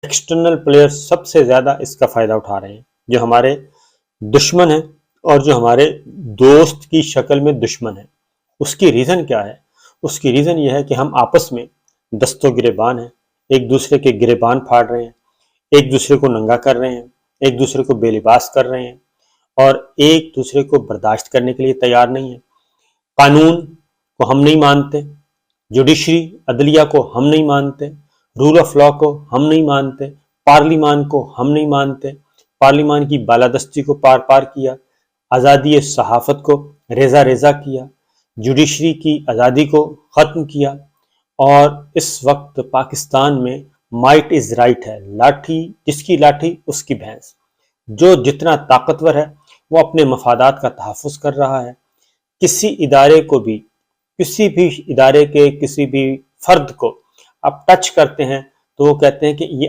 External player سب سے زیادہ اس کا فائدہ اٹھا رہے ہیں، جو ہمارے دشمن ہیں اور جو ہمارے دوست کی شکل میں دشمن ہیں۔ اس کی ریزن کیا ہے؟ اس کی ریزن یہ ہے کہ ہم آپس میں دست و گریبان ہیں، ایک دوسرے کے گریبان پھاڑ رہے ہیں، ایک دوسرے کو ننگا کر رہے ہیں، ایک دوسرے کو بے لباس کر رہے ہیں، اور ایک دوسرے کو برداشت کرنے کے لیے تیار نہیں ہیں۔ قانون کو ہم نہیں مانتے، جوڈیشری عدلیہ کو ہم نہیں مانتے، رول آف لا کو ہم نہیں مانتے، پارلیمان کو ہم نہیں مانتے، پارلیمان کی بالادستی کو پار پار کیا، آزادی صحافت کو ریزہ ریزہ کیا، جوڈیشری کی آزادی کو ختم کیا، اور اس وقت پاکستان میں مائٹ از رائٹ ہے، لاٹھی جس کی لاٹھی اس کی بھینس، جو جتنا طاقتور ہے وہ اپنے مفادات کا تحفظ کر رہا ہے۔ کسی ادارے کو بھی، کسی بھی ادارے کے کسی بھی فرد کو آپ ٹچ کرتے ہیں تو وہ کہتے ہیں کہ یہ